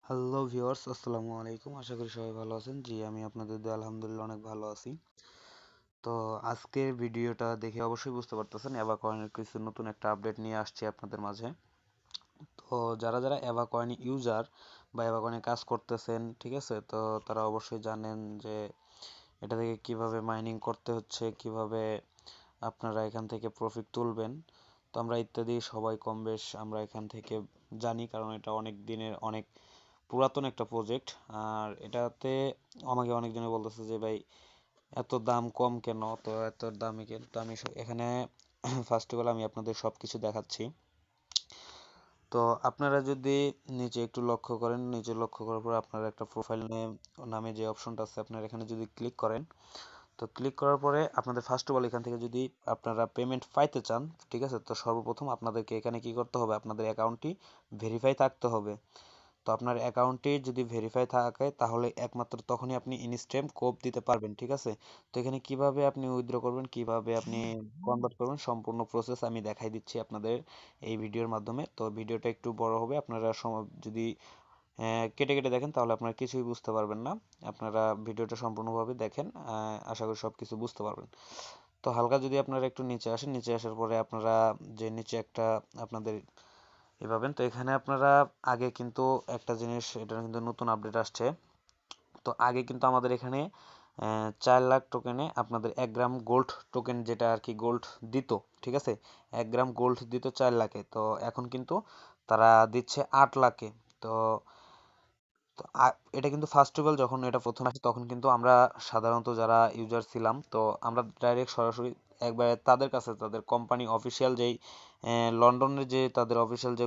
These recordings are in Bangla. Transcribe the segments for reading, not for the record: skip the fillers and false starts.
হ্যালো ভিউয়ার্স, আসসালামু আলাইকুম। আশা করি সবাই ভালো আছেন। জি, আমি আপনাদের দোয়ায় আলহামদুলিল্লাহ অনেক ভালো আছি। তো আজকের ভিডিওটা দেখে অবশ্যই বুঝতে পারতেছেন এভা কয়েনের কিছু নতুন একটা আপডেট নিয়ে আসছি আপনাদের মাঝে। তো যারা এভা কয়েন ইউজার বা এভা কয়েনে কাজ করতেছেন, ঠিক আছে, তো তারা অবশ্যই জানেন যে এটা থেকে কিভাবে মাইনিং করতে হচ্ছে, কিভাবে আপনারা এখান থেকে প্রফিট তুলবেন। তো আমরা ইত্যাদি সবাই কম বেশ আমরা এখান থেকে জানি, কারণ এটা অনেক দিনের অনেক পুরাতন একটা প্রজেক্ট। আর এটাতে আমাকে অনেকজনে বলতেছে যে ভাই এত দাম কম কেন, তো এত দামি কেন। তো আমি এখানে ফার্স্ট অফ অল আমি আপনাদের সব কিছু দেখাচ্ছি। তো আপনারা যদি নিচে একটু লক্ষ্য করেন, নিচে লক্ষ্য করার পর আপনারা একটা প্রোফাইল নামে যে অপশনটা আছে আপনারা এখানে যদি ক্লিক করেন, তো ক্লিক করার পরে আপনাদের ফার্স্ট অফ অল এখান থেকে যদি আপনারা পেমেন্ট পাইতে চান, ঠিক আছে, তো সর্বপ্রথম আপনাদেরকে এখানে কি করতে হবে, আপনাদের অ্যাকাউন্টটি ভেরিফাই থাকতে হবে। তো আপনার অ্যাকাউন্টটি যদি ভেরিফাই থাকে তাহলে একমাত্র তখনই আপনি ইনস্ট্যান্ট কোপ দিতে পারবেন, ঠিক আছে। তো এখানে কিভাবে আপনি উইথড্র করবেন, কিভাবে আপনি কনভার্ট করবেন, সম্পূর্ণ প্রসেস আমি দেখাই দিচ্ছি আপনাদের এই ভিডিওর মাধ্যমে। তো ভিডিওটা একটু বড় হবে, আপনারা যদি কেটে কেটে দেখেন তাহলে আপনারা কিছুই বুঝতে পারবেন না। আপনারা ভিডিওটা সম্পূর্ণভাবে দেখেন, আশা করি সব কিছু বুঝতে পারবেন। তো হালকা যদি আপনারা একটু নিচে আসেন, নিচে আসার পরে আপনারা যে নিচে একটা আপনাদের পাবেন। তো এখানে আপনারা আগে কিন্তু একটা জিনিস, এটা কিন্তু নতুন আপডেট আসছে। তো আগে কিন্তু আমাদের এখানে 4 লাখ টোকেনে আপনাদের 1 গ্রাম গোল্ড টোকেন, যেটা আর কি গোল্ড দিত, ঠিক আছে, 1 গ্রাম গোল্ড দিত 4 লাখে। তো এখন কিন্তু তারা দিচ্ছে 8 লাখে। তো তো এটা কিন্তু ফার্স্ট অফ অল যখন এটা প্রথম আসে তখন কিন্তু আমরা সাধারণত যারা ইউজার ছিলাম, তো আমরা ডাইরেক্ট সরাসরি একবারে তাদের কাছে, তাদের কোম্পানি অফিসিয়াল যেই লন্ডনের যে তাদের অফিসিয়াল যে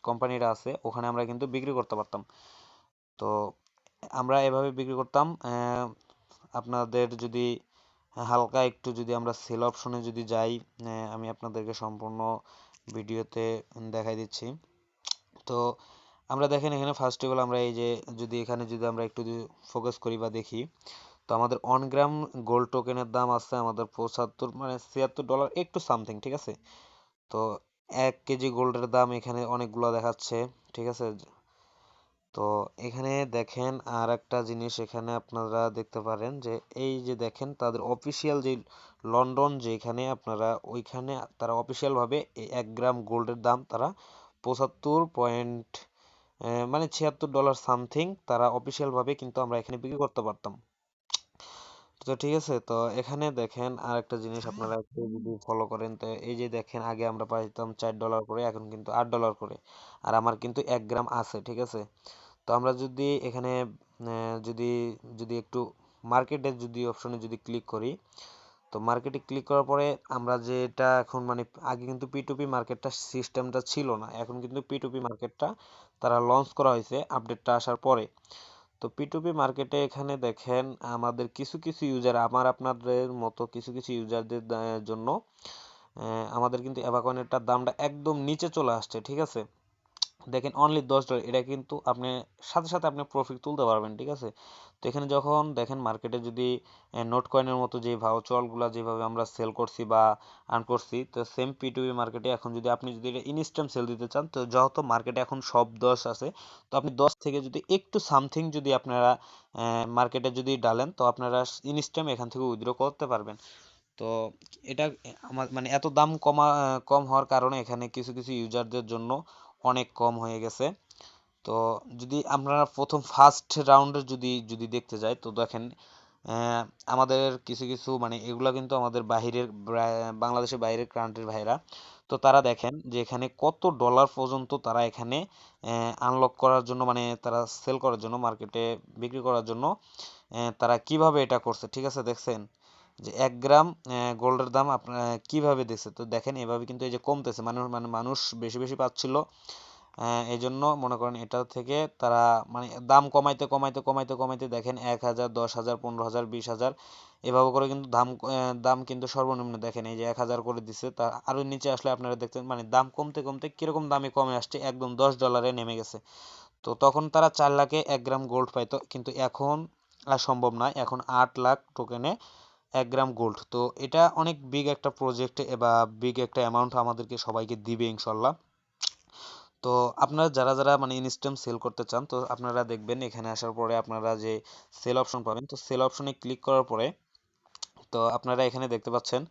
কোম্পানিটা আছে ওখানে আমরা কিন্তু বিক্রি করতে পারতাম। তো আমরা এভাবে বিক্রি করতাম। আপনাদের যদি হালকা একটু যদি আমরা সেল অপশনে যদি যাই, আমি আপনাদেরকে সম্পূর্ণ ভিডিওতে দেখাই দিচ্ছি। তো আমরা দেখেন এখানে ফার্স্ট অফ অল আমরা এই যে যদি এখানে যদি আমরা একটু ফোকাস করি বা দেখি, তো আমাদের 1 গ্রাম গোল্ড টোকেনের দাম আছে আমাদের 75 মানে $76 একটু সামথিং, ঠিক আছে। তো 1 কেজি গোল্ডের দাম এখানে অনেকগুলো দেখাচ্ছে, ঠিক আছে। তো এখানে দেখেন আর একটা জিনিস এখানে আপনারা দেখতে পারেন যে এই যে দেখেন তাদের অফিসিয়াল যে লন্ডন, যেখানে আপনারা ওইখানে তারা অফিসিয়াল ভাবে এই 1 গ্রাম গোল্ডের দাম তারা 75 মানে $76 সামথিং তারা অফিসিয়াল ভাবে কিন্তু আমরা এখানে বিক্রি করতে পারতাম। তো ঠিক আছে, তো এখানে দেখেন আর একটা জিনিস আপনারা একটু যদি ফলো করেন, তো এই যে দেখেন আগে আমরা পাইতাম $4 করে, এখন কিন্তু $8 করে। আর আমার কিন্তু 1 গ্রাম আছে, ঠিক আছে। তো আমরা যদি এখানে যদি যদি একটু মার্কেটের যদি অপশনে যদি ক্লিক করি, তো মার্কেটে ক্লিক করার পরে আমরা যেটা এখন মানে আগে কিন্তু পি2পি মার্কেটটা সিস্টেমটা ছিল না, এখন কিন্তু পি2পি মার্কেটটা তারা লঞ্চ করা হয়েছে আপডেটটা আসার পরে। তো পি2পি মার্কেটে এখানে দেখেন আমাদের কিছু কিছু ইউজার, আমার আপনাদের মতো কিছু কিছু ইউজারদের জন্য আমাদের কিন্তু অ্যাভাকয়েনেরটার দামটা একদম নিচে চলে আসছে, ঠিক আছে। দেখেন অনলি $10, এটা কিন্তু আপনি সাথে সাথে আপনি প্রফিট তুলতে পারবেন, ঠিক আছে। তো এখানে যখন দেখেন মার্কেটে যদি নোট কয়েনের মতো যে ভাউচারগুলো যেভাবে আমরা সেল করছি বা আর্ন করছি, তো সেম পি2পি মার্কেটে এখন যদি আপনি যদি এটা ইনস্ট্যান্ট সেল দিতে চান, তো যেহেতু মার্কেটে এখন সব 10 আছে, তো আপনি 10 থেকে যদি একটু সামথিং যদি আপনারা মার্কেটে যদি ডালেন, তো আপনারা ইনস্ট্যান্ট এখান থেকে উইথড্র করতে পারবেন। তো এটা আমার মানে এত দাম কম হওয়ার কারণে এখানে কিছু কিছু ইউজারদের জন্য অনেক কম হয়ে গেছে। তো যদি আমরা প্রথম ফার্স্ট রাউন্ডের যদি যদি দেখতে যাই, তো দেখেন আহ, আমাদের কিছু কিছু মানে এগুলা কিন্তু আমাদের বাহিরের বাংলাদেশের বাইরের কান্ট্রির ভাইরা। তো তারা দেখেন যে এখানে কত ডলার পর্যন্ত তারা এখানে আনলক করার জন্য মানে তারা সেল করার জন্য মার্কেটে বিক্রি করার জন্য তারা কিভাবে এটা করছে, ঠিক আছে। দেখছেন যে 1 গ্রাম গোল্ডের দাম আপনার কিভাবে দিচ্ছে, তো দেখেন এভাবে কিন্তু এই যে কমতেছে, মানুষ বেশি বেশি পাচ্ছিল। এই জন্য মনে করেন এটা থেকে তারা মানে দাম কমাইতে কমাইতে কমাইতে কমাইতে দেখেন 1,000, 10,000, 15,000, 20,000 এভাবে করে কিন্তু দাম কিন্তু সর্বনিম্ন দেখেন এই যে 1,000 করে দিচ্ছে। তার আরো নিচে আসলে আপনারা দেখতেন মানে দাম কমতে কমতে কিরকম দামে কমে আসছে, একদম $10 নেমে গেছে। তো তখন তারা 4 লাখে 1 গ্রাম গোল্ড পাইতো, কিন্তু এখন আর সম্ভব নয়, এখন 8 লাখ টোকেনে 1 গ্রাম গোল্ড। তো এটা অনেক বিগ একটা প্রজেক্ট বা বিগ একটা অ্যামাউন্ট আমাদেরকে সবাইকে দিবে ইনশাল্লাহ। তো আপনারা যারা যারা মানে ইনস্ট্যান্ট সেল করতে চান, তো আপনারা দেখবেন এখানে আসার পরে আপনারা যে সেল অপশন পাবেন, তো সেল অপশনে ক্লিক করার পরে তো আপনারা এখানে দেখতে পাচ্ছেন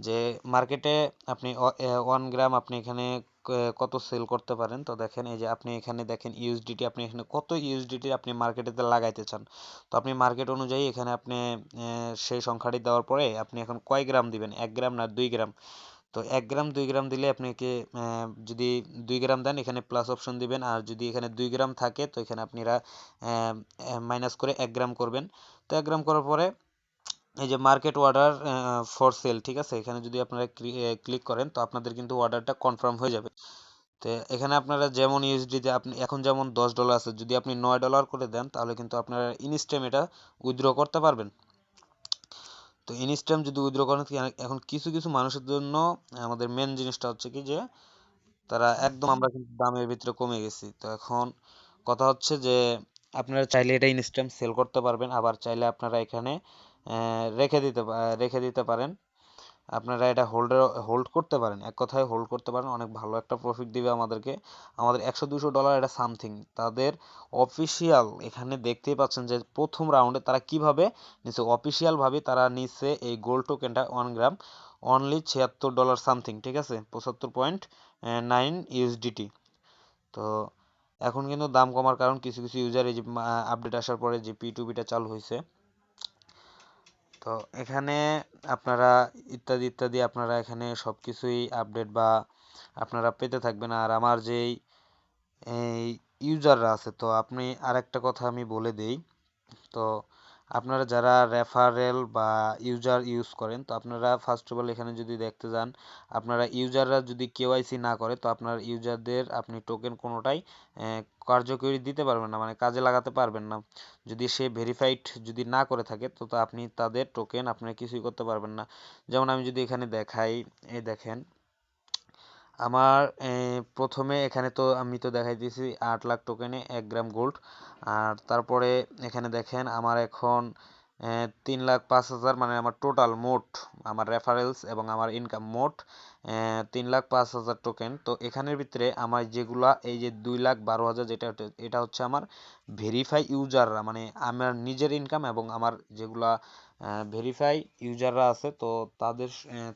যে মার্কেটে আপনি 1 গ্রাম আপনি এখানে কত সেল করতে পারেন। তো দেখেন এই যে আপনি এখানে দেখেন ইউএসডিটি, আপনি এখানে কত ইউএসডিটি আপনি মার্কেটেতে লাগাইতে চান। তো আপনি মার্কেট অনুযায়ী এখানে আপনি সেই সংখ্যাটি দেওয়ার পরে আপনি এখন কয় গ্রাম দিবেন, 1 গ্রাম না 2 গ্রাম। তো 1 গ্রাম 2 গ্রাম দিলে আপনাকে যদি 2 গ্রাম দেন এখানে প্লাস অপশন দিবেন, আর যদি এখানে 2 গ্রাম থাকে তো এখানে আপনারা মাইনাস করে 1 গ্রাম করবেন। তো 1 গ্রাম করার পরে এই যে মার্কেট অর্ডার ফর সেল, ঠিক আছে, এখানে যদি আপনারা ক্লিক করেন তো আপনাদের কিন্তু অর্ডারটা কনফার্ম হয়ে যাবে। তো এখানে আপনারা যেমন ইউএসডিতে আপনি এখন যেমন $10 আছে, যদি আপনি $9 করে দেন তাহলে কিন্তু আপনারা ইনস্ট্যান্ট এটা উইথড্র করতে পারবেন। তো ইনস্ট্যান্ট যদি উইথড্র করেন, এখন কিছু কিছু মানুষের জন্য আমাদের মেন জিনিসটা হচ্ছে কি যে তারা একদম আমরা কিন্তু দামের ভিতরে কমে গেছি। তো এখন কথা হচ্ছে যে আপনারা চাইলে এটা ইনস্ট্যান্ট সেল করতে পারবেন, আবার চাইলে আপনারা এখানে রেখে দিতে পারেন। আপনারা এটা হোল্ড করতে পারেন, এক কথায় হোল্ড করতে পারেন, অনেক ভালো একটা প্রফিট দিবে আমাদেরকে। আমাদের $100-200 এটা সামথিং তাদের অফিসিয়াল, এখানে দেখতেই পাচ্ছেন যে প্রথম রাউন্ডে তারা কিভাবে নিচ্ছে, অফিসিয়াল ভাবে তারা নিচ্ছে এই গোল্ড টোকেনটা 1 গ্রাম অনলি $76 সামথিং, ঠিক আছে, 75.9 ইউএসডিটি। তো এখন কিন্তু দাম কমার কারণ কিছু কিছু ইউজার এই যে আপডেট আসার পরে যে P2P চালু হয়েছে, তো এখানে আপনারা ইত্যাদি ইত্যাদি আপনারা এখানে সবকিছুই আপডেট বা আপনারা পেতে থাকবেন। আর আমার যেই এই ইউজাররা আছে, তো আপনি আরেকটা কথা আমি বলে দেই, তো আপনারা যারা রেফারেল বা ইউজার ইউজ করেন, তো আপনারা ফার্স্ট অফ অল এখানে যদি দেখতে যান, আপনারা ইউজাররা যদি কেওয়াইসি না করে তো আপনার ইউজারদের আপনি টোকেন কোনোটাই কার্যকরী দিতে পারবেন না, মানে কাজে লাগাতে পারবেন না। যদি সে ভেরিফাইড যদি না করে থাকে তো আপনি তাদের টোকেন আপনি কিছুই করতে পারবেন না। যেমন আমি যদি এখানে দেখাই, এই দেখেন আমার প্রথমে এখানে তো আমি তো দেখাই দিয়েছি 8 লাখ টোকেনে 1 গ্রাম গোল্ড। আর তারপরে এখানে দেখেন আমার এখন 3,05,000, মানে আমার টোটাল মোট আমার রেফারেলস এবং আমার ইনকাম মোট 3,05,000 টোকেন। তো এখানের ভিতরে আমার যেগুলা এই যে 2,12,000 যেটা এটা হচ্ছে আমার ভেরিফাই ইউজাররা, মানে আমার নিজের ইনকাম এবং আমার যেগুলা ভেরিফাই ইউজাররা আছে তো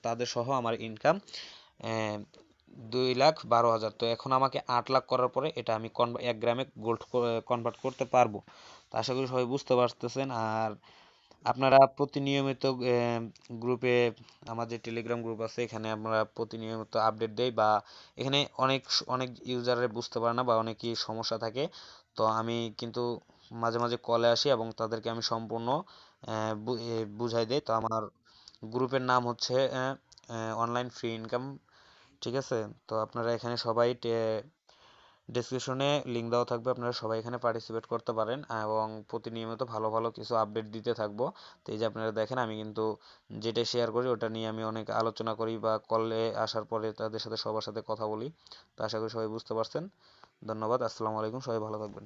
তাদের সহ আমার ইনকাম 2,12,000। তো এখন আমাকে 8 লাখ করার পরে এটা আমি 1 গ্রামে গোল্ড কনভার্ট করতে পারবো। তো আশা করি সবাই বুঝতে পারতেছেন। আর আপনারা প্রতিনিয়মিত গ্রুপে, আমার যে টেলিগ্রাম গ্রুপ আছে এখানে আমরা প্রতিনিয়মিত আপডেট দেই, বা এখানে অনেক অনেক ইউজারে বুঝতে পারে না বা অনেকই সমস্যা থাকে। তো আমি কিন্তু মাঝে মাঝে কলে আসি এবং তাদেরকে আমি সম্পূর্ণ বুঝাই দেই। তো আমার গ্রুপের নাম হচ্ছে অনলাইন ফ্রি ইনকাম, ঠিক আছে। তো আপনারা এখানে সবাই ডেসক্রিপশনে লিঙ্ক দেওয়া থাকবে, আপনারা সবাই এখানে পার্টিসিপেট করতে পারেন এবং প্রতিনিয়মিত ভালো ভালো কিছু আপডেট দিতে থাকবো। তো এই যে আপনারা দেখেন আমি কিন্তু যেটা শেয়ার করি ওটা নিয়ে আমি অনেক আলোচনা করি বা কলে আসার পরে তাদের সাথে সবার সাথে কথা বলি। তো আশা করি সবাই বুঝতে পারছেন। ধন্যবাদ, আসসালামু আলাইকুম, সবাই ভালো থাকবেন।